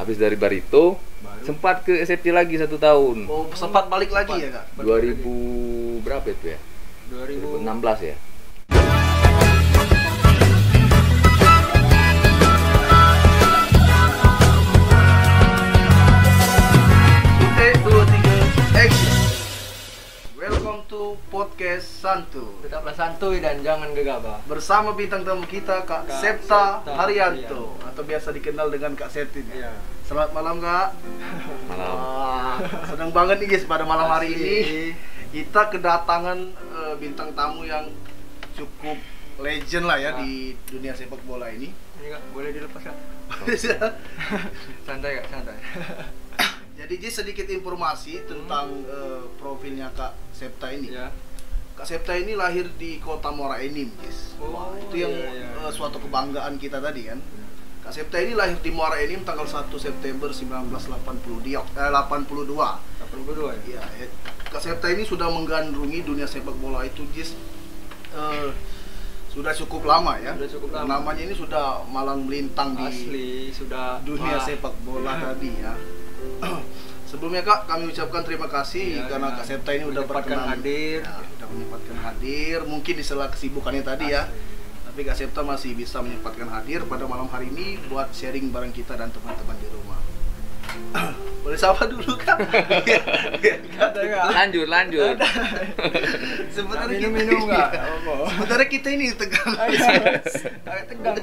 habis dari Barito sempat ke SFC lagi 1 tahun. Oh, sempat balik lagi ya Kak? 2000 berapa itu ya? 2016 ya. Welcome to podcast Santu. Tetaplah santuy dan jangan gegabah. Bersama bintang tamu kita Kak Septa Haryanto atau biasa dikenal dengan Kak Septin. Iya. Selamat malam Kak. Malam. Senang banget nih guys pada malam hari ini kita kedatangan bintang tamu yang cukup legend lah ya di dunia sepak bola ini. Ini Kak, boleh dilepas Kak? Santai Kak, santai. Jadi sedikit informasi tentang profilnya Kak Septa ini. Ya. Kak Septa ini lahir di kota Muara Enim, guys. Oh, Itu yang suatu kebanggaan kita tadi kan. Kak Septa ini lahir di Muara Enim tanggal 1 September 1982. 82 ya? Iya, Kak Septa ini sudah menggandrungi dunia sepak bola itu, guys. Sudah cukup lama ya. Sudah cukup lama. Namanya ini sudah malang melintang Asli, sudah dunia sepak bola tadi ya. Sebelumnya Kak, kami ucapkan terima kasih karena Kak Septa ini udah berkenan hadir. Ya, udah menyempatkan hadir. Mungkin di sela kesibukannya tadi ya. Tapi Kak Septa masih bisa menyempatkan hadir pada malam hari ini buat sharing bareng kita dan teman-teman di rumah. Boleh sapa dulu Kak? Lanjut. Sebenarnya minum enggak? Sebenarnya kita ini tegang. Agak tegang.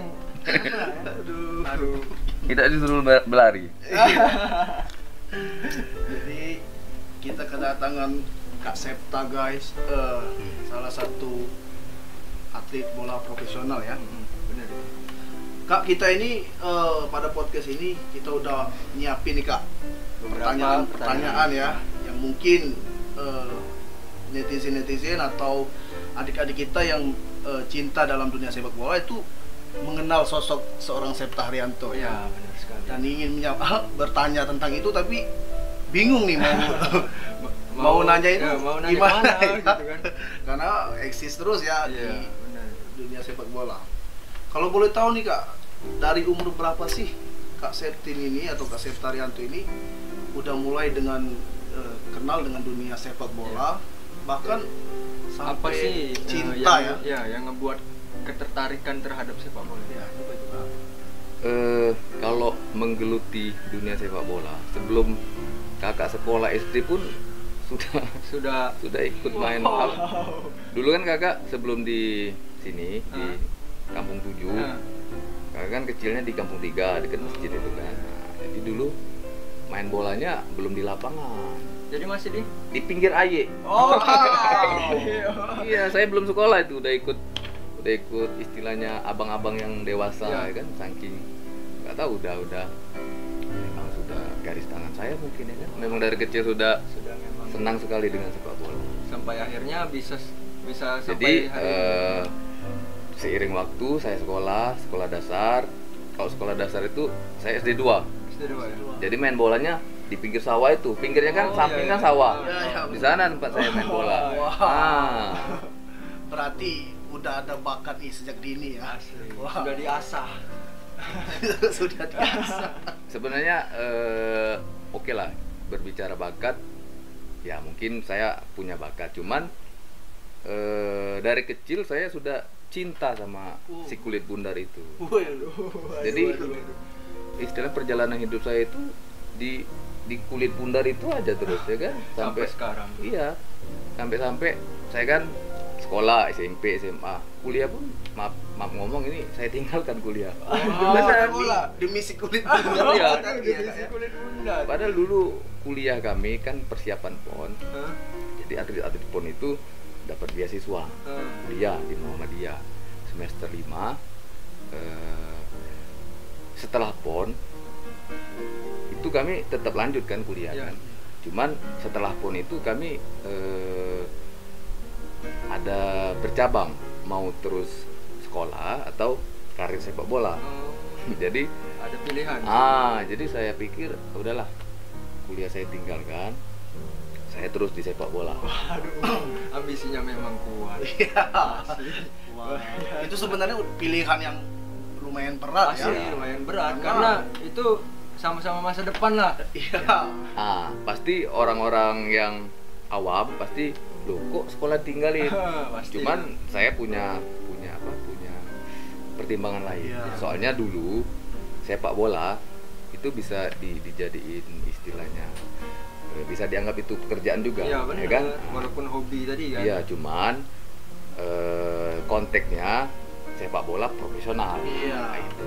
Aduh. Kita disuruh berlari. Jadi kita kedatangan Kak Septa guys, salah satu atlet bola profesional ya. Benar. Kak, kita ini pada podcast ini kita udah nyiapin nih Kak pertanyaan ya yang mungkin netizen atau adik-adik kita yang cinta dalam dunia sepak bola itu mengenal sosok seorang Septa Haryanto Ya, benar sekali. dan ingin bertanya tentang itu tapi bingung nih mau nanya itu gimana ya? gitu kan. Karena eksis terus ya di Benar. dunia sepak bola. Kalau boleh tahu nih Kak, dari umur berapa sih Kak Septin ini atau Kak Septa Haryanto ini udah mulai dengan kenal dengan dunia sepak bola, bahkan sampai Apa sih cinta yang ngebuat ketertarikan terhadap sepak bola? Ya, coba itu Kak. Kalau menggeluti dunia sepak bola, sebelum kakak sekolah SD pun sudah ikut main bola. Dulu kan kakak sebelum di sini di Kampung 7, kakak kan kecilnya di Kampung 3 dekat masjid itu kan. Jadi dulu main bolanya belum di lapangan. Jadi masih Di pinggir aye. Oh. Iya, saya belum sekolah itu udah ikut istilahnya abang-abang yang dewasa ya kan, saking nggak tahu udah memang sudah garis tangan saya mungkin ya kan, memang dari kecil sudah memang senang sekali dengan sepak bola sampai akhirnya bisa jadi sampai hari ini. Seiring waktu saya sekolah dasar. Kalau sekolah dasar itu saya SD 2 ya? jadi main bolanya di pinggir sawah itu, pinggirnya kan samping kan sawah. Di sana tempat saya main bola. Berarti udah ada bakat nih sejak dini ya. Sudah diasah. Sudah diasah. Sebenarnya oke lah berbicara bakat, ya mungkin saya punya bakat, cuman dari kecil saya sudah cinta sama si kulit bundar itu. Jadi istilah perjalanan hidup saya itu di kulit bundar itu aja terus ya kan sampai sekarang. Iya. Sampai saya kan sekolah SMP SMA kuliah pun maaf ngomong ini saya tinggalkan kuliah. Demi si kulit bundar ya. Kulit bundar. Padahal dulu kuliah kami kan persiapan PON. Jadi atlet PON itu dapat beasiswa kuliah di Muhammadiyah semester 5. Setelah PON itu kami tetap lanjutkan kuliah kan. Cuman setelah PON itu kami ada bercabang mau terus sekolah atau karir sepak bola. Jadi ada pilihan. Jadi saya pikir udahlah kuliah saya tinggalkan, saya terus di sepak bola. Waduh, ambisinya memang kuat. Itu sebenarnya pilihan yang lumayan berat ya. Lumayan berat karena itu sama-sama masa depan lah. Iya. Ah, pasti orang-orang yang awam pasti loh kok sekolah tinggalin. Pasti. Cuman saya punya punya pertimbangan lain. Iya. Soalnya dulu sepak bola itu bisa dijadiin istilahnya bisa dianggap itu pekerjaan juga, Iya benar. ya kan? Walaupun hobi tadi kan. Iya, cuman konteksnya sepak bola profesional. Iya. Nah, itu.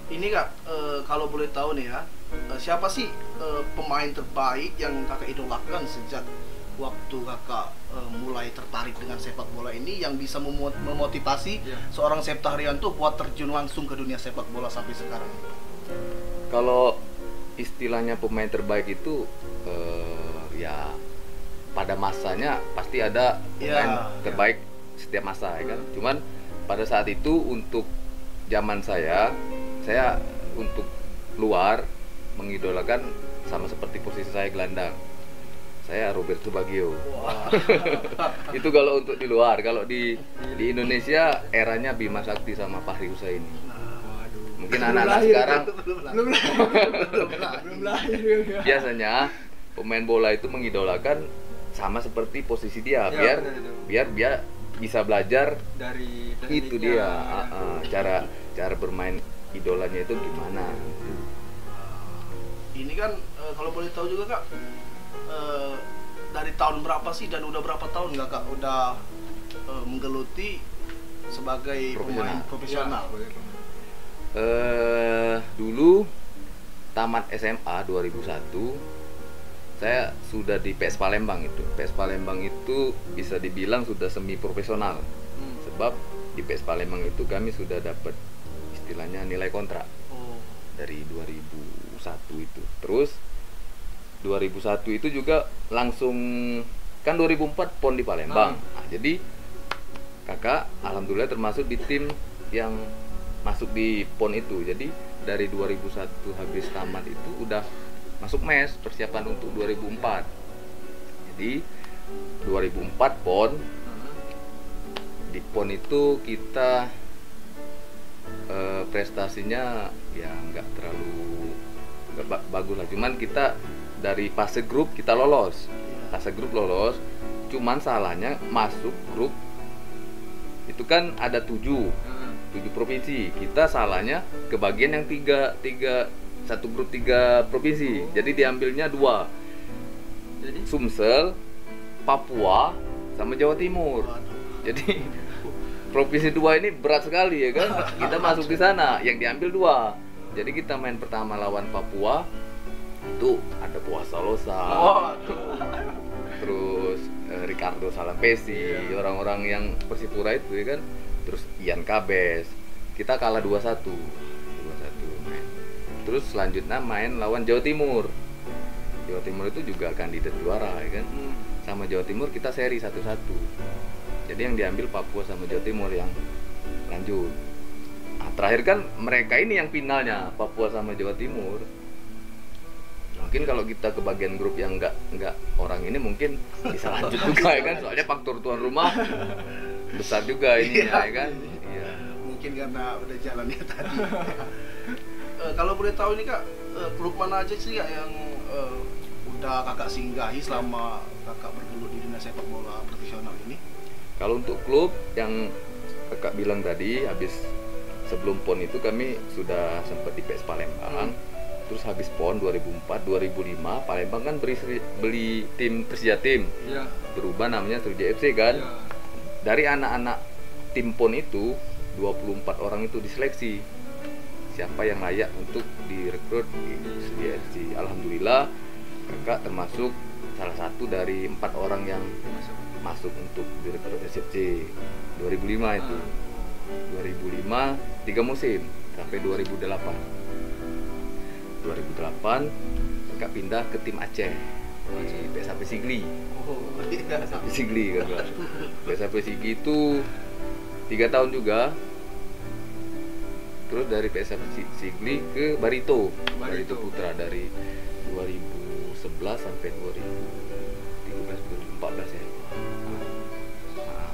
Ini Kak, kalau boleh tahu nih ya, siapa sih pemain terbaik yang Kakak idolakan sejak waktu Kakak mulai tertarik dengan sepak bola ini yang bisa memotivasi Iya. seorang Septa Haryanto buat terjun langsung ke dunia sepak bola sampai sekarang? Kalau istilahnya pemain terbaik itu ya pada masanya pasti ada pemain Ya, terbaik setiap masa, ya kan. Cuman pada saat itu untuk zaman saya untuk luar mengidolakan sama seperti posisi saya gelandang. Saya Roberto Baggio. Wah. Itu kalau untuk di luar. Kalau di Indonesia eranya Bima Sakti sama Fahri Husaini. Waduh. Mungkin anak-anak sekarang Belum lahir ya. biasanya pemain bola itu mengidolakan sama seperti posisi dia, Ya, biar benar itu. biar dia bisa belajar Dari itu tekniknya. dia cara bermain idolanya itu gimana. Ini kan kalau boleh tahu juga Kak, dari tahun berapa sih dan udah berapa tahun nggak Kak udah menggeluti sebagai pemain profesional? Dulu tamat SMA 2001 saya sudah di PS Palembang itu. PS Palembang itu bisa dibilang sudah semi profesional. Sebab di PS Palembang itu kami sudah dapat istilahnya nilai kontrak Oh. dari 2001 itu. Terus 2001 itu juga langsung kan 2004 PON di Palembang. Nah, jadi kakak alhamdulillah termasuk di tim yang masuk di PON itu. Jadi dari 2001 habis tamat itu udah masuk mes persiapan untuk 2004. Jadi 2004 PON, di PON itu kita prestasinya ya nggak terlalu bagus lah. Cuman kita dari fase grup kita lolos. Fase grup lolos. Cuman salahnya masuk grup itu kan ada 7 provinsi. Kita salahnya kebagian yang satu grup 3 provinsi. Jadi diambilnya 2. Jadi Sumsel, Papua, sama Jawa Timur. Jadi provinsi 2 ini berat sekali ya kan. Kita masuk di sana, yang diambil 2. Jadi kita main pertama lawan Papua, itu ada Puasa Losa, terus Ricardo Salampesi, orang-orang yang Persipura itu ya kan. Terus Ian Kabes. Kita kalah 2-1 main. Terus selanjutnya main lawan Jawa Timur. Jawa Timur itu juga kandidat juara ya kan. Sama Jawa Timur kita seri 1-1. Jadi yang diambil Papua sama Jawa Timur yang lanjut. Nah, terakhir kan mereka ini yang finalnya, Papua sama Jawa Timur. Mungkin kalau kita ke bagian grup yang nggak orang ini mungkin bisa lanjut juga ya kan. Soalnya faktor tuan rumah besar juga ini ya kan. Iya. Mungkin karena udah jalannya tadi. Kalau boleh tahu nih Kak, klub mana aja sih Kak yang udah Kakak singgahi selama Kakak bergelut di dunia sepak bola profesional ini? Kalau untuk klub yang kakak bilang tadi, habis sebelum PON itu kami sudah sempat di PS Palembang. Terus habis PON 2004, 2005 Palembang kan beli tim Persija Tim. Iya. Berubah namanya Sriwijaya FC kan. Iya. Dari anak-anak tim PON itu 24 orang itu diseleksi. Siapa yang layak untuk direkrut di Sriwijaya FC. Alhamdulillah kakak termasuk salah satu dari 4 orang yang masuk untuk direkrut SFC 2005 itu. 2005 3 musim sampai 2008 kakak pindah ke tim Aceh di PSAP Sigli. PSAP Sigli kakak. PSAP Sigli itu 3 tahun juga. Terus dari PSAP Sigli ke Barito Putra dari 2011 sampai 2013 2014 ya. Nah,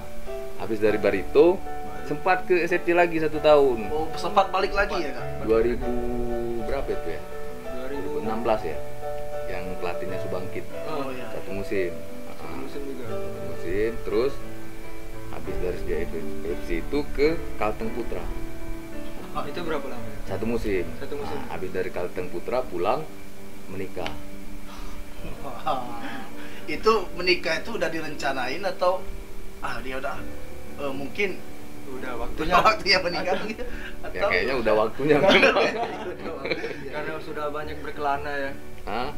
habis dari Barito sempat ke SFC lagi 1 tahun. Oh, sempat balik lagi ya Kak? 2000 berapa itu ya? 2016. 2016 ya, yang pelatihnya Subangkit. Oh ya. Satu musim. Satu musim juga. Satu musim, terus habis dari SDA FC itu ke Kalteng Putra. Itu berapa lama ya? Satu musim. Satu musim. Nah, habis dari Kalteng Putra pulang menikah. Wah, itu menikah itu udah direncanain atau dia udah mungkin Udah punya waktunya. waktunya menikah gitu? Ya kayaknya udah waktunya. Karena sudah banyak berkelana ya. Hah?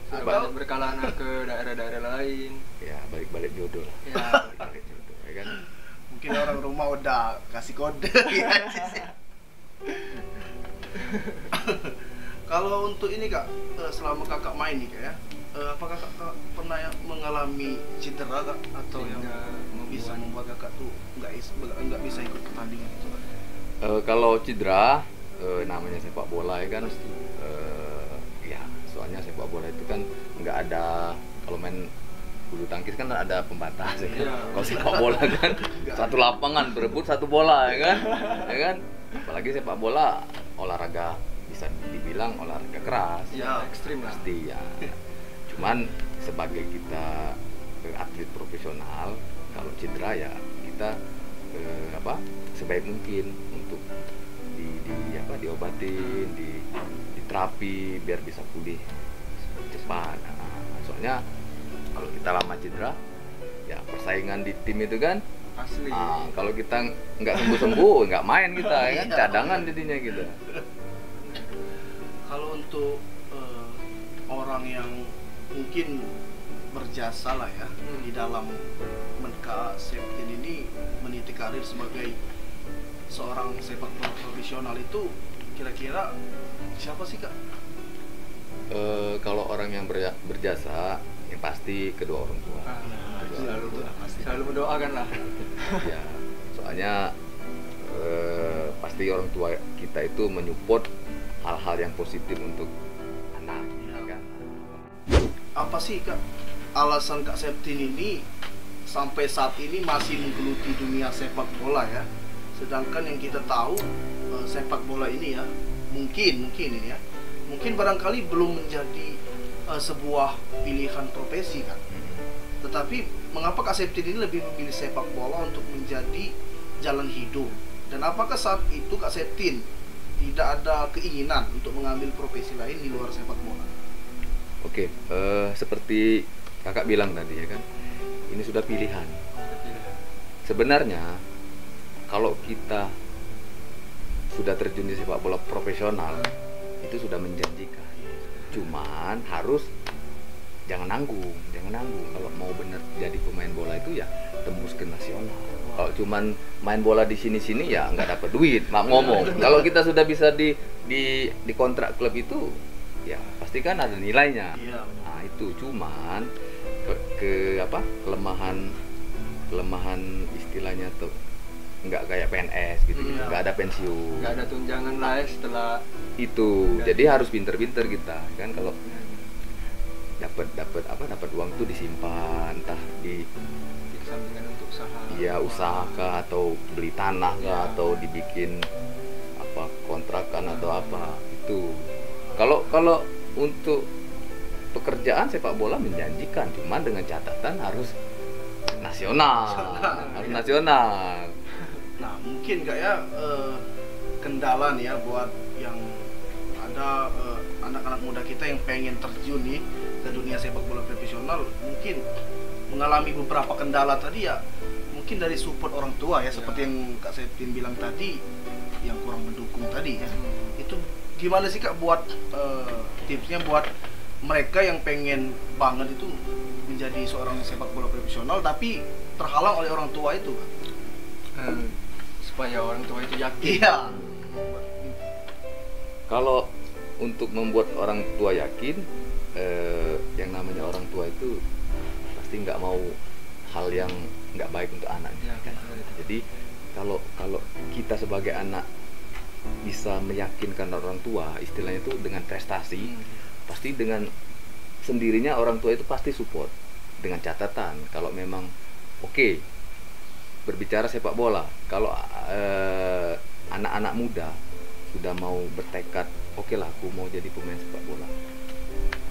Sudah Atau- banyak berkelana ke daerah-daerah lain. Ya balik-balik jodoh lah. Ya. Balik-balik jodoh, ya kan? Mungkin orang rumah udah kasih kode ya. Kalau untuk ini kak, selama kakak main nih kak ya, apakah kakak pernah mengalami cedera kak atau yang bisa membuat kakak tuh nggak bisa ikut pertandingan itu kak? Kalau cedera, namanya sepak bola ya kan, ya soalnya sepak bola itu kan nggak ada, kalau main bulu tangkis kan ada pembatas ya kan. Iya. Kalau sepak bola kan satu lapangan berebut satu bola ya kan, ya kan. Apalagi sepak bola olahraga bisa dibilang olahraga keras, Ya, ekstrim lah. pasti ya. Cuman sebagai kita atlet profesional, kalau cedera ya kita sebaik mungkin untuk diobatin, diterapi biar bisa pulih cepat. Nah, soalnya kalau kita lama cedera, ya persaingan di tim itu kan, Asli. kalau kita nggak sembuh nggak main kita ya kan, Iya. cadangan jadinya gitu. Kalau untuk orang yang mungkin berjasa lah ya di dalam Kak Septin ini meniti karir sebagai seorang sepak bola profesional itu kira-kira siapa sih kak? Kalau orang yang berjasa, yang pasti kedua orang tua. Selalu mendoakan lah. Ya, soalnya pasti orang tua kita itu menyupport hal-hal yang positif untuk anak, ya kan? Apa sih kak alasan Kak Septin ini sampai saat ini masih menggeluti dunia sepak bola ya? Sedangkan yang kita tahu sepak bola ini ya mungkin ini ya mungkin barangkali belum menjadi sebuah pilihan profesi kan. Tetapi mengapa Kak Septin ini lebih memilih sepak bola untuk menjadi jalan hidup? Dan apakah saat itu Kak Septin tidak ada keinginan untuk mengambil profesi lain di luar sepak bola? Oke, seperti kakak bilang tadi ya kan, ini sudah pilihan. Sebenarnya kalau kita sudah terjun di sepak bola profesional itu sudah menjanjikan. Cuman harus jangan nanggung. Kalau mau bener jadi pemain bola itu ya tembus ke nasional. Kalau cuman main bola di sini ya nggak dapat duit, maaf ngomong. Kalau kita sudah bisa di kontrak klub itu ya pasti kan ada nilainya. Iya. Nah itu cuman kelemahan istilahnya tuh nggak kayak PNS gitu, Iya. nggak ada pensiun. Nggak ada tunjangan lah ya setelah Itu jadi harus pinter-pinter kita kan, kalau dapat uang tuh disimpan, entah di disampingkan untuk usaha. ya usaha kah, atau beli tanah kah, Ya. atau dibikin kontrakan atau apa itu. Kalau untuk pekerjaan sepak bola menjanjikan, cuman dengan catatan harus nasional. Nah mungkin nggak ya kendala nih ya buat yang ada anak-anak muda kita yang pengen terjun nih ke dunia sepak bola profesional, mungkin mengalami beberapa kendala tadi ya, mungkin dari support orang tua ya, seperti yang Kak Septin bilang tadi, yang kurang mendukung tadi ya. Itu gimana sih Kak buat tipsnya buat mereka yang pengen banget itu menjadi seorang sepak bola profesional tapi terhalang oleh orang tua itu Kak? Supaya orang tua itu yakin. Iya. Kalau untuk membuat orang tua yakin, yang namanya orang tua itu pasti nggak mau hal yang nggak baik untuk anaknya. Ya, Kan? betul. Jadi kalau kita sebagai anak bisa meyakinkan orang tua, istilahnya itu dengan prestasi, pasti dengan sendirinya orang tua itu pasti support, dengan catatan kalau memang oke, berbicara sepak bola, kalau anak-anak muda sudah mau bertekad oke lah aku mau jadi pemain sepak bola.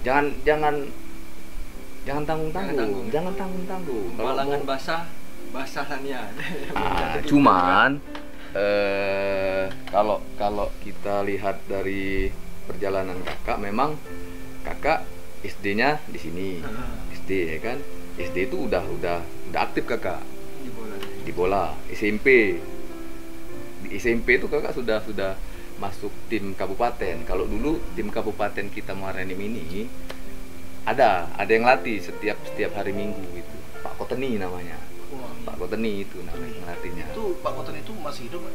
Jangan tanggung-tanggung. Kalau Malangan mau- basah Sania. cuman kalau kita lihat dari perjalanan kakak, memang kakak SD-nya di sini, SD ya kan, SD itu udah aktif kakak di bola. SMP, di SMP itu kakak sudah masuk tim kabupaten. Kalau dulu tim kabupaten kita Muara Enim ini ada yang latih setiap hari Minggu gitu, Pak Koteni namanya. Wah. Pak Koteni itu namanya ngelatihnya. Itu Pak Koteni itu masih hidup, Pak?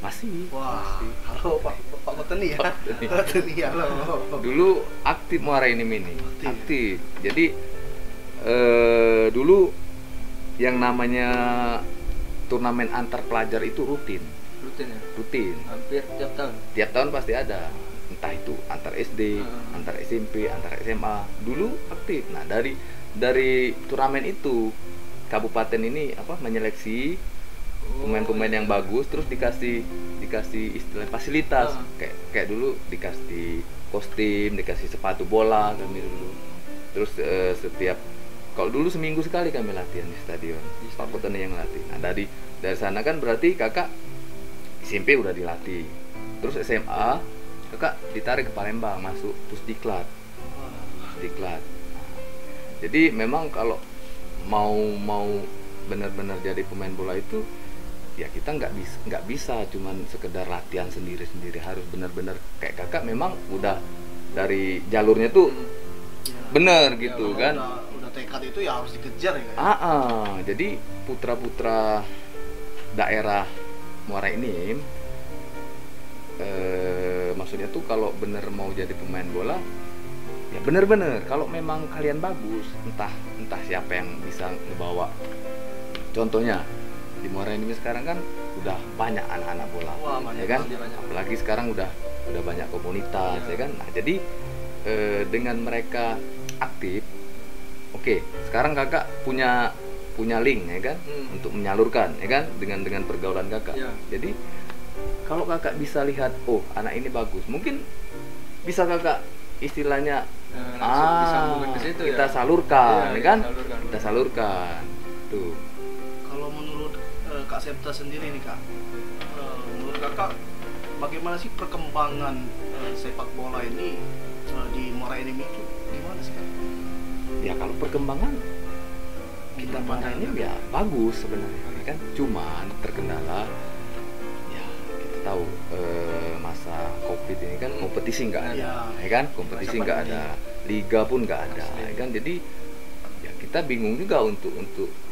Masih. Wah, masih. halo Pak Koteni ya. Pak Koteni. Pak Koteni, halo. Dulu aktif Muara Enim ini. Aktif. Aktif. Jadi dulu yang namanya turnamen antar pelajar itu rutin. Rutin ya. Hampir tiap tahun. Tiap tahun pasti ada. Entah itu antar SD, antar SMP, antar SMA. Dulu aktif. Nah, dari turnamen itu kabupaten ini menyeleksi pemain-pemain yang bagus, terus dikasih istilah fasilitas. Kayak dulu dikasih kostum, dikasih sepatu bola kami dulu. Terus kalau dulu seminggu sekali kami latihan di stadion. Pak Koteni yang latih. Nah, dari sana kan berarti kakak SMP udah dilatih. Terus SMA kakak ditarik ke Palembang, masuk Pusdiklat. Pusdiklat. Jadi memang kalau mau benar-benar jadi pemain bola itu ya kita nggak bisa cuman sekedar latihan sendiri, harus benar-benar kayak kakak memang udah dari jalurnya tuh bener gitu kan. Udah tekad itu ya harus dikejar ya. Jadi putra-putra daerah Muara Enim, maksudnya tuh kalau bener mau jadi pemain bola ya bener-bener kalau memang kalian bagus, entah siapa yang bisa ngebawa. Contohnya di Muara Enim sekarang kan udah banyak anak-anak bola. Wah, ya kan, apalagi sekarang udah banyak komunitas ya kan. Nah, jadi dengan mereka aktif, oke, sekarang kakak punya link ya kan, untuk menyalurkan ya kan dengan pergaulan kakak. Jadi kalau kakak bisa lihat, oh anak ini bagus, mungkin bisa kakak istilahnya disambungkan ke situ, kita ya? salurkan ya kan, salurkan. kita salurkan tuh. Kalau menurut Kak Septa sendiri nih Kak, menurut kakak bagaimana sih perkembangan sepak bola ini di Muara Enim itu gimana sih Kak? Ya kalau perkembangan kita pandangnya ya bagus sebenarnya ya kan, cuman terkendala ya kita tahu masa Covid ini kan kompetisi nggak ada ya kan, kompetisi nggak ada, liga pun nggak ada ya kan. Jadi ya kita bingung juga untuk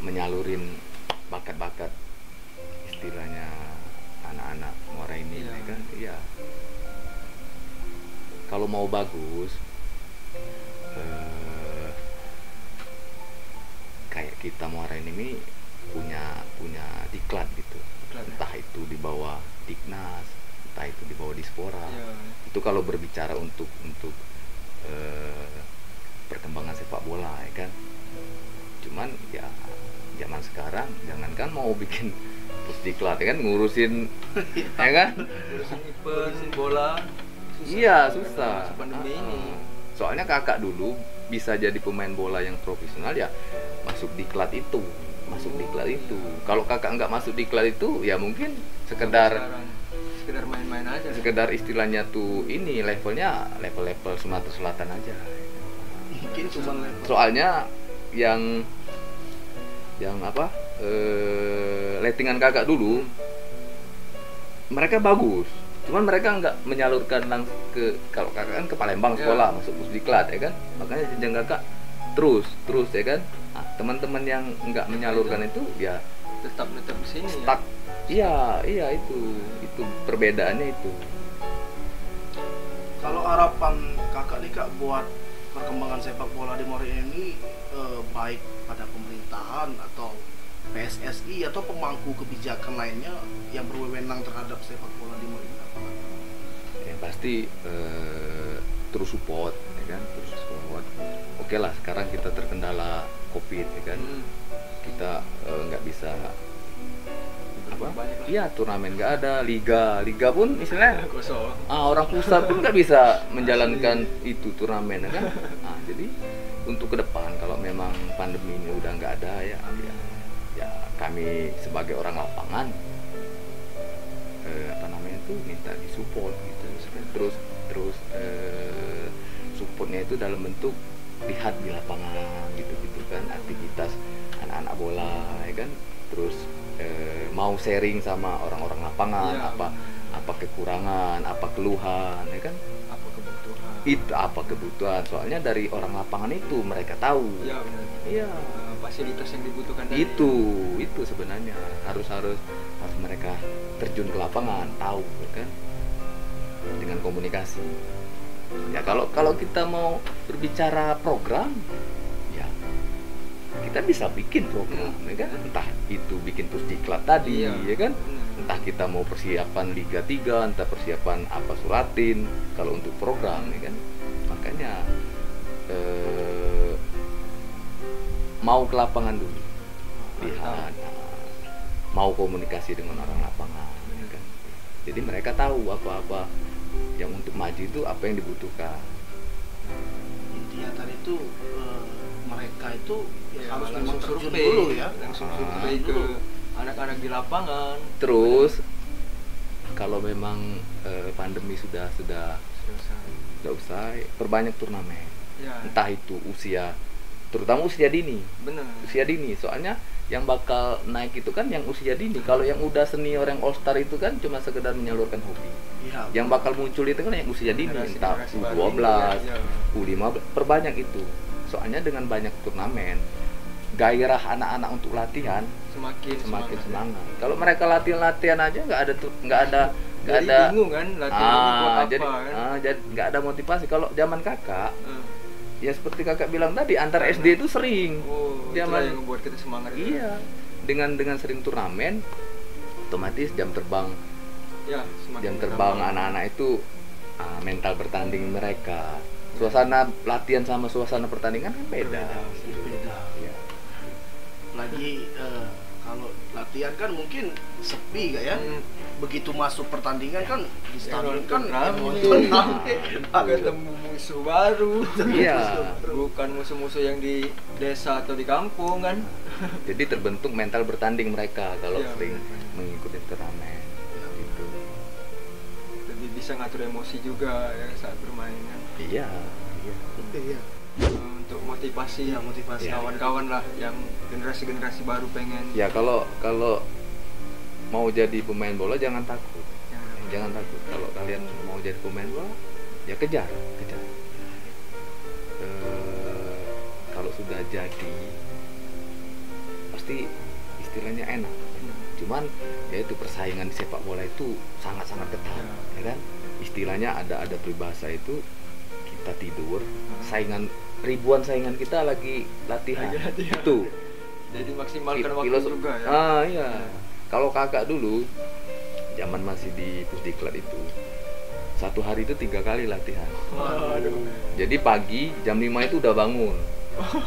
menyalurin bakat-bakat istilahnya anak-anak Muara Enim ya kan. Iya, kalau mau bagus kayak kita Muara Enim ini punya diklat gitu, entah itu di bawah Diknas, entah itu di bawah Dispora. Itu kalau berbicara untuk perkembangan sepak bola ya kan. Cuman ya zaman sekarang jangankan mau bikin pusdiklat ya kan, ngurusin ya kan, Ngurusin event bola susah. pandemi ini. Soalnya kakak dulu bisa jadi pemain bola yang profesional ya masuk diklat itu. Kalau kakak nggak masuk diklat itu ya mungkin sekedar main-main aja. Sekedar istilahnya tuh ini level Sumatera Selatan aja. Mungkin cuma level. Soalnya yang lettingan kakak dulu mereka bagus, cuman mereka nggak menyalurkan langsung kalau kakak kan ke Palembang sekolah, masuk pusdiklat ya kan, makanya jenjang kakak terus ya kan. Nah, teman-teman yang nggak menyalurkan itu ya tetap di sini stuck. Iya itu perbedaannya itu. Kalau harapan kakak nih Kak buat perkembangan sepak bola di Muara Enim ini baik pada pemerintahan atau PSSI atau pemangku kebijakan lainnya yang berwenang terhadap sepak bola di Muara Enim apa? Yang pasti terus support ya kan, terus support. Oke lah, sekarang kita terkendala Covid ya kan, kita nggak bisa apa? Banyak lah. Iya, turnamen nggak ada, liga pun istilahnya Kosong. orang pusat pun nggak bisa menjalankan itu turnamen, kan? Nah, jadi untuk ke depan kalau memang pandemi ini udah nggak ada ya kami sebagai orang lapangan apa namanya itu minta disupport gitu. Terus supportnya itu dalam bentuk lihat di lapangan gitu kan, aktivitas anak-anak bola ya kan, terus mau sharing sama orang-orang lapangan, Ya, apa kekurangan, apa keluhan ya kan, Apa kebutuhan? itu apa kebutuhan, soalnya dari orang lapangan itu mereka tahu. Ya benar. Iya, Fasilitas yang dibutuhkan tadi. itu sebenarnya harus mereka terjun ke lapangan, tahu ya kan, dengan komunikasi. Ya kalau kita mau berbicara program, ya kita bisa bikin program ya kan, entah itu bikin pusdiklat tadi Iya. ya kan, Benar. entah kita mau persiapan Liga 3, entah persiapan apa suratin kalau untuk program ya kan. Makanya mau ke lapangan dulu, lihat, mau komunikasi dengan orang lapangan ya kan. Jadi mereka tahu apa-apa yang untuk maju itu apa yang dibutuhkan. Intinya tadi itu mereka itu Ya, harus memang langsung terjun survei dulu ya. langsung Ah. survei ke anak-anak di lapangan. Terus kalau memang pandemi sudah Selesai. usai, perbanyak turnamen. Ya, Entah itu usia, terutama usia dini. benar. Usia dini, soalnya yang bakal naik itu kan yang usia dini. Kalau yang udah senior, yang all star itu kan cuma sekedar menyalurkan hobi. Iya. Yang bakal muncul itu kan yang usia dini, entah Generasi baru U12, ya. U15, perbanyak itu. Soalnya dengan banyak turnamen, gairah anak-anak untuk latihan semakin semangat. Kalau mereka latihan aja nggak ada Jadi bingung kan latihan ini buat apa kan? jadi nggak ada motivasi. Kalau zaman kakak, Eh, ya seperti kakak bilang tadi, antar SD itu sering. Oh, itulah Zaman yang membuat kita semangat itu. iya, dengan sering turnamen, otomatis jam terbang Ya, semakin bertambah. anak-anak itu mental bertanding mereka. Suasana latihan sama suasana pertandingan kan beda. Beda. Iya. Lagi kalau latihan kan mungkin sepi gak ya? Hmm. Begitu masuk pertandingan kan di stadion kan rame. nonton rame. Ketemu musuh baru. Iya. Bukan musuh-musuh yang di desa atau di kampung kan. Jadi terbentuk mental bertanding mereka kalau Iya, sering benar. mengikuti turnamen. Gitu. Jadi bisa ngatur emosi juga ya saat bermain kan. Iya. Iya. Untuk motivasi Iya, motivasi. kawan-kawan lah yang generasi-generasi baru pengen. Ya kalau mau jadi pemain bola jangan takut. Jangan takut. Kalau kalian mau jadi pemain bola, ya kejar. Kalau sudah jadi, pasti istilahnya enak. Cuman ya itu persaingan di sepak bola itu sangat-sangat ketat, ya kan? Istilahnya ada peribahasa itu, kita tidur, ribuan saingan kita lagi latihan. Lagi latihan. Itu. Jadi maksimalkan waktu Filosof- juga ya. Iya. Kalau kakak dulu, zaman masih di Pusdiklat itu, satu hari itu 3 kali latihan. Waduh. Jadi pagi jam 5 itu udah bangun.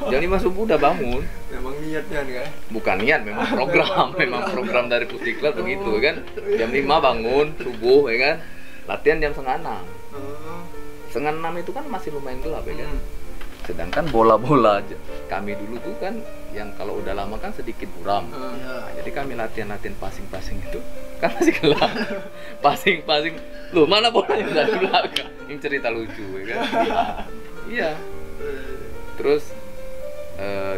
Jam 5 subuh udah bangun. Memang niatnya nih kan. Bukan niat, memang memang program dari Pusdiklat begitu kan. Jam 5 bangun subuh ya kan. Latihan jam setengah 6. Setengah 6 itu kan masih lumayan gelap ya kan. Sedangkan bola-bola kami dulu tuh kan yang kalau udah lama kan sedikit buram. Iya. Nah, jadi kami latihan passing itu kan masih gelap. Passing. Loh, mana bolanya dari belakang? Ini cerita lucu ya kan. Iya. Terus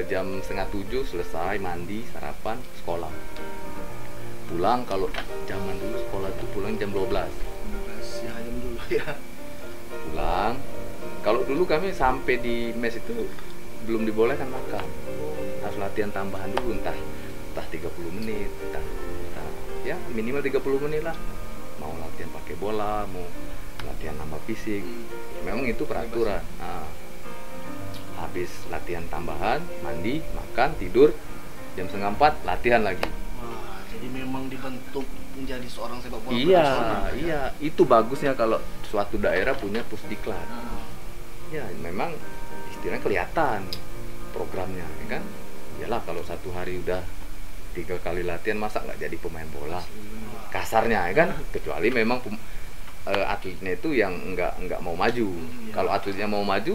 jam 6:30 selesai mandi, sarapan, sekolah. Pulang kalau zaman dulu sekolah tuh pulang jam 12. Ya jam dulu ya. Pulang. Kalau dulu kami sampai di mes itu belum dibolehkan makan. Harus latihan tambahan dulu, entah 30 menit, entah ya minimal 30 menit lah. Mau latihan pakai bola, mau latihan nambah fisik. Memang itu peraturan. Nah, habis latihan tambahan, mandi, makan, tidur, jam 3:30 latihan lagi. Wah, jadi memang dibentuk menjadi seorang sepak bola Iya, profesional, ya? iya. Itu bagusnya kalau suatu daerah punya pusdiklat. Ya, memang istilahnya kelihatan programnya, ya kan? Yalah kalau satu hari udah 3 kali latihan masa nggak jadi pemain bola, kasarnya ya kan, kecuali memang atletnya itu yang nggak mau maju. Kalau atletnya mau maju,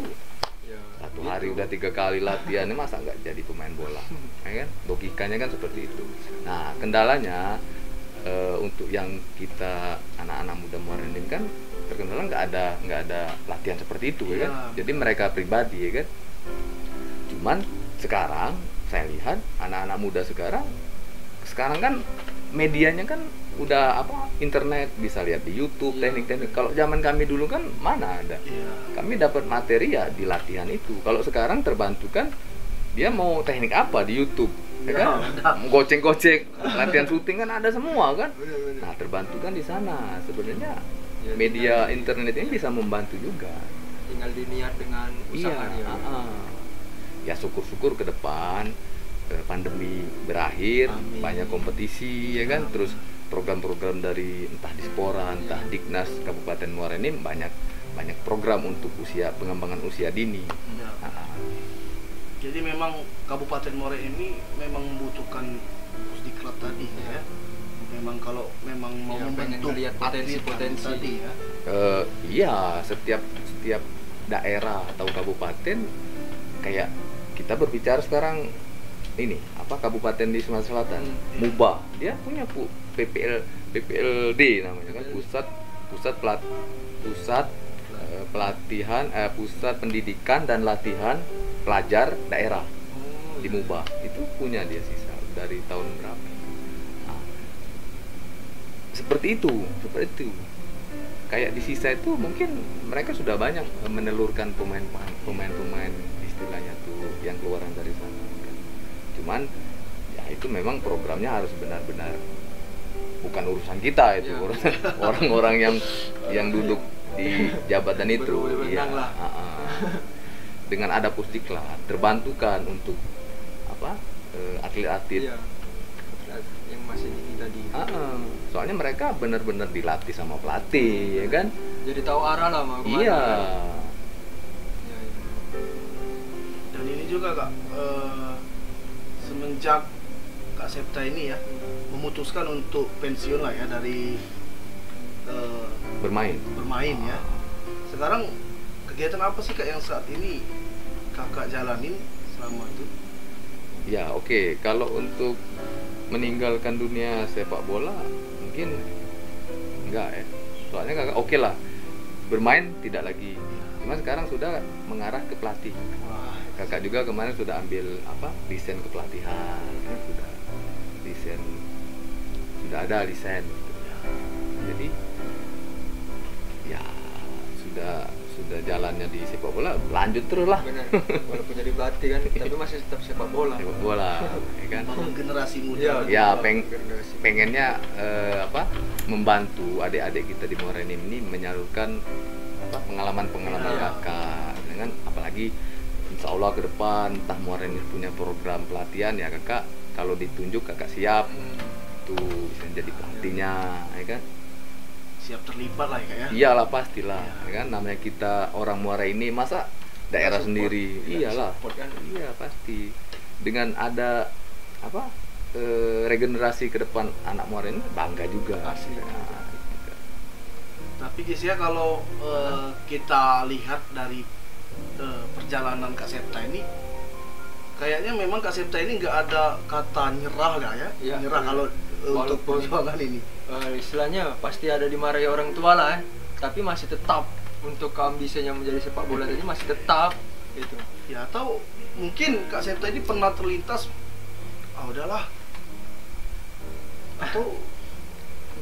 Ya, satu gitu. hari udah 3 kali latihan, masa nggak jadi pemain bola, ya kan? Logikanya kan seperti itu. Nah, kendalanya untuk yang kita anak-anak muda Muara Enim kan terkendala nggak ada latihan seperti itu, ya kan? Iya. Jadi mereka pribadi, ya kan? Cuman sekarang saya lihat anak-anak muda sekarang kan medianya kan udah internet, bisa lihat di YouTube Iya. teknik-teknik. Kalau zaman kami dulu kan mana ada. Iya. Kami dapat materi ya di latihan itu. Kalau sekarang terbantu kan, dia mau teknik apa di YouTube, ya kan? Mau goceng-goceng, latihan syuting kan ada semua kan. Bener-bener. Nah, terbantu kan di sana. Sebenarnya Ya, media tinggal- internet ini bisa membantu juga. tinggal diniat dengan Iya. usaha dia. Ya syukur-syukur ke depan pandemi berakhir, Amin. banyak kompetisi, ya kan. Terus program-program dari entah Dispora, entah Diknas Kabupaten Muara Enim banyak program untuk pengembangan usia dini. Iya. Ah, Jadi memang Kabupaten Muara ini memang membutuhkan pusdiklat tadi ya. Memang kalau memang mau Iya, pengen membentuk ngelihat potensi-potensi. atlet tadi ya. Iya, setiap daerah atau kabupaten, kayak kita berbicara sekarang ini kabupaten di Sumatera Selatan, MUBA, dia punya PPLD namanya kan, pusat pendidikan dan latihan pelajar daerah di MUBA. Itu punya dia sisa dari tahun berapa. Nah, seperti itu. Kayak di sisa itu mungkin mereka sudah banyak menelurkan pemain istilahnya tuh yang keluaran dari sana kan. Cuman ya itu memang programnya harus benar-benar, bukan urusan kita itu, Ya. urusan orang-orang yang duduk di jabatan itu. Berwenang lah. Dengan ada pusdiklat terbantukan untuk atlet-atlet. Iya. Yang masih dini tadi. Soalnya mereka benar-benar dilatih sama pelatih, ya kan? Jadi tahu arah lah mau kemana. Iya. Iya, iya. Dan ini juga Kak, semenjak Kak Septa ini ya memutuskan untuk pensiun lah ya dari Bermain. bermain ya. Sekarang kegiatan apa sih Kak yang saat ini Kakak jalanin selama itu? Ya, oke. Kalau untuk meninggalkan dunia sepak bola mungkin enggak ya. Soalnya kakak oke lah, bermain tidak lagi. Cuma sekarang sudah mengarah ke pelatih. Wah, Kakak juga kemarin sudah ambil desain kepelatihan, ya, sudah ada desain. Jadi ya sudah jalannya di sepak bola, lanjut terus lah. Benar. Walaupun jadi pelatih kan, tapi masih tetap sepak bola. Sepak bola, ya kan? membangun generasi muda. Iya. Ya Generasi. pengennya membantu adik-adik kita di Muara Enim ini menyalurkan pengalaman-pengalaman Iya. kakak, dengan apalagi insya Allah ke depan entah Muara Enim punya program pelatihan, ya kakak kalau ditunjuk kakak siap tuh bisa jadi pelatihnya, ya kan? Siap terlibat lah ya Kak ya. Iyalah pastilah, ya kan? Namanya kita orang Muara ini masa daerah Support. sendiri, Iya, iyalah. support kan. Iya pasti. Dengan ada regenerasi ke depan anak Muara ini bangga juga. Asli. Nah, Tapi Jis ya kalau kita lihat dari perjalanan Kak Septa ini, kayaknya memang Kak Septa ini nggak ada kata nyerah lah ya, Iya, nyerah iya. kalau untuk Walaupun- perjuangan ini. Istilahnya pasti ada dimarahi orang tua lah, tapi masih tetap untuk ambisinya menjadi sepak bola tadi masih tetap gitu. Ya atau mungkin Kak Septa ini pernah terlintas, udahlah, atau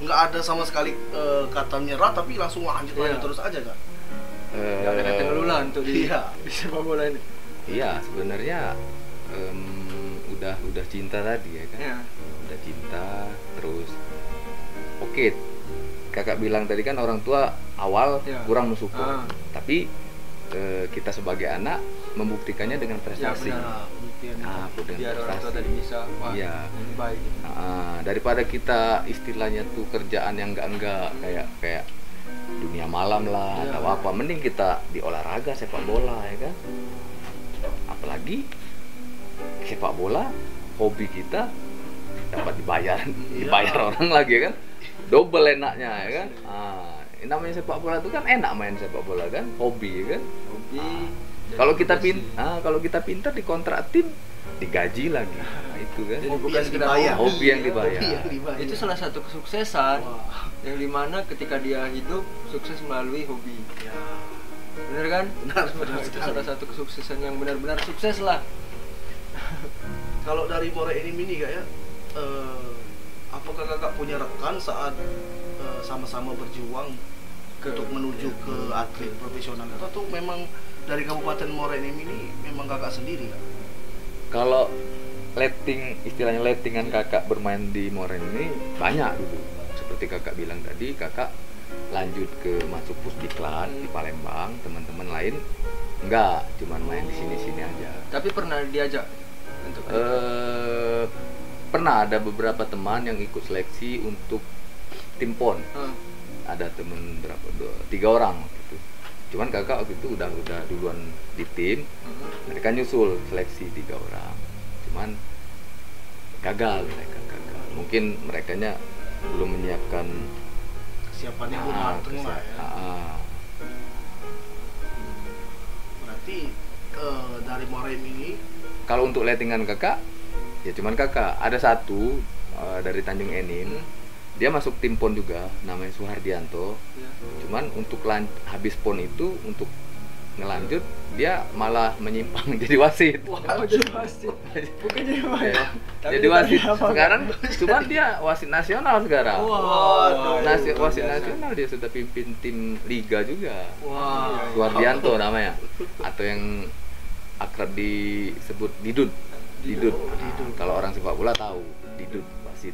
nggak ada sama sekali kata nyerah tapi langsung lanjut Iya. terus aja Kak. Gak ada tengelulan untuk di, Iya. di sepak bola ini. Iya sebenarnya udah cinta tadi ya kan. Ya. Udah cinta terus. Oke, kakak bilang tadi kan orang tua awal Ya. kurang mensupport, Ah. tapi kita sebagai anak membuktikannya dengan prestasi. benar. Nah, pembuktian itu. Nah, dengan Biar orang tua prestasi. tadi bisa, wah Iya. ini baik. Daripada kita istilahnya tuh kerjaan yang enggak kayak dunia malam lah Iya. atau apa, mending kita di olahraga sepak bola ya kan. Apalagi sepak bola hobi kita dapat dibayar orang lagi kan, double enaknya ya kan. Namanya sepak bola itu kan enak main sepak bola kan, hobi ya kan. Hobi. Kalau kita pintar di kontrak tim, digaji lagi. Nah, itu kan. Jadi Hobi bukan yang sekedar dibayar. Hobi yang dibayar. Hobi yang dibayar. Itu salah satu kesuksesan. Wah. Yang dimana ketika dia hidup sukses melalui hobi. Ya, Bener kan? benar Itu sekali. salah satu kesuksesan yang benar-benar sukses lah. Kalau dari More Enim ini kak ya, apakah kakak punya rekan saat sama-sama berjuang untuk menuju ke atlet profesional atau memang dari Kabupaten More Enim ini memang kakak sendiri kak? Kalau istilahnya lettingan kakak bermain di Moren ini banyak dulu. Seperti kakak bilang tadi, kakak lanjut ke masuk Pusdiklat di Palembang, teman-teman lain enggak, cuman main di sini-sini aja. Tapi pernah diajak untuk Pernah ada beberapa teman yang ikut seleksi untuk tim PON. Ada temen berapa? 3 orang gitu. Cuman kakak waktu itu udah duluan di tim. Mereka nyusul seleksi 3 orang. Cuman gagal. Mungkin merekanya belum menyiapkan Kesiapannya belum mateng lah ya. Berarti dari More Enim ini Kalau untuk lettingan kakak, ya cuman kakak. Ada satu dari Tanjung Enim, dia masuk tim PON juga, namanya Suhardianto. Cuman untuk habis PON itu, untuk ngelanjut, dia malah menyimpang jadi wasit. Oh, jadi wasit. Bukan jadi wasit. Ya, Tapi jadi dia wasit tadi apa? sekarang, cuman dia wasit nasional sekarang. Wah, Wasit nasional, dia sudah pimpin tim liga juga. Wah, Suhardianto namanya, atau yang akrab disebut Didut. Didut. Kalau orang sepak bola tahu Didut wasit.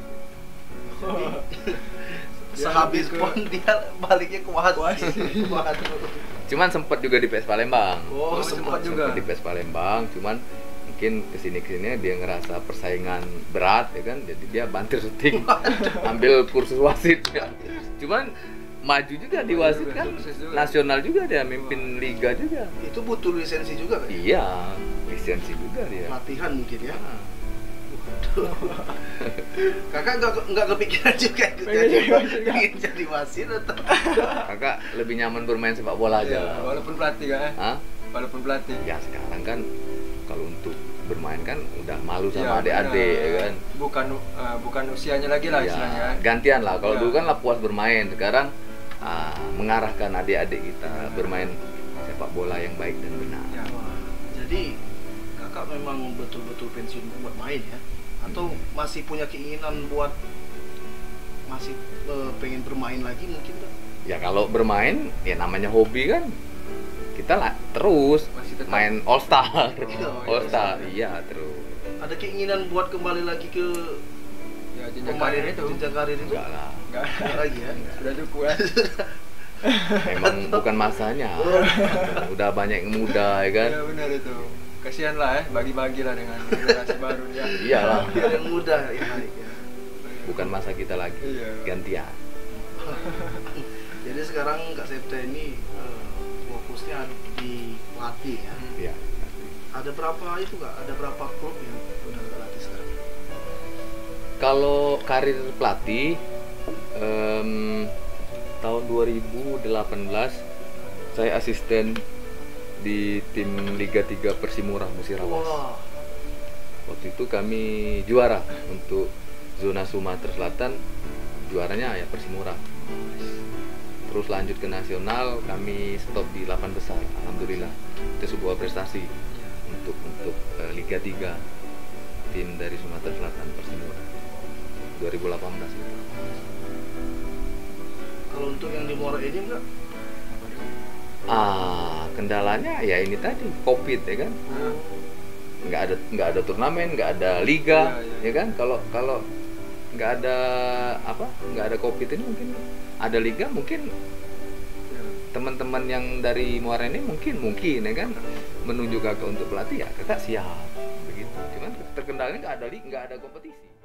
sehabis lebih ke- PON dia baliknya ke wasit. Wasit. Waduh. Cuman sempat juga di PS Palembang. Oh, sempat sempat juga. Sempat di PS Palembang, cuman mungkin kesini dia ngerasa persaingan berat ya kan, jadi dia bantir syuting, ambil kursus wasit. Cuman maju juga di wasit kan, Sukses juga. nasional juga dia, mimpin liga juga. Itu butuh lisensi juga kan? Iya, lisensi juga dia. Latihan mungkin ya. Ah. Kakak nggak kepikiran juga ikut Pengen jadi wasit, Kak? ingin jadi wasit atau Kakak lebih nyaman bermain sepak bola aja Iya, lah. walaupun pelatih kan? Hah? Walaupun pelatih. Ya sekarang kan kalau untuk bermain kan udah malu Iya, sama adik-adik ya benar. kan. Bukan usianya lagi lah Ya, istilahnya kan. gantian lah. Kalau Ya. dulu kan lah puas bermain, sekarang mengarahkan adik-adik kita bermain sepak bola yang baik dan benar. Ya. Wah, jadi kakak memang betul-betul pensiun buat main ya? Atau masih punya keinginan buat masih pengen bermain lagi mungkin Kak? Ya kalau bermain ya namanya hobi kan, kita lah terus Masih tetap- main All Star. Oh, All iya, Star, iya. iya terus. Ada keinginan buat kembali lagi ke Ya, jenjang karir itu. jenjang karir itu? Enggak lah. Enggak. Nggak lagi ya? Sudah cukup ya. Memang bukan masanya. Udah banyak yang muda ya kan. Ya benar itu. Kasihan lah ya, bagi-bagi lah dengan generasi baru ya. Iyalah. Biar yang muda yang naik ya. Bukan masa kita lagi. Iya. Gantian. Jadi sekarang Kak Septa ini fokusnya di pelatih ya. Iya. Ada berapa itu Kak? Ada berapa klub yang udah Kak latih sekarang? Kalau karir pelatih tahun 2018 saya asisten di tim Liga 3 Persimurang Musirawas. Wah, Waktu itu kami juara untuk zona Sumatera Selatan, juaranya ya Persimurang. Terus lanjut ke nasional, kami stop di 8 besar. Alhamdulillah, itu sebuah prestasi untuk Liga 3 tim dari Sumatera Selatan Persimurang 2018 itu. kalau untuk yang di More Enim Kak? Kendalanya ya ini tadi COVID ya kan, Nah, nggak ada turnamen, nggak ada liga, Iya, iya. ya kan. Kalau nggak ada nggak ada COVID ini mungkin ada liga, mungkin ya. teman-teman yang dari Muara ini mungkin ya kan menunjuk kakak untuk pelatih, ya kakak siap begitu. Cuman terkendalanya nggak ada kompetisi.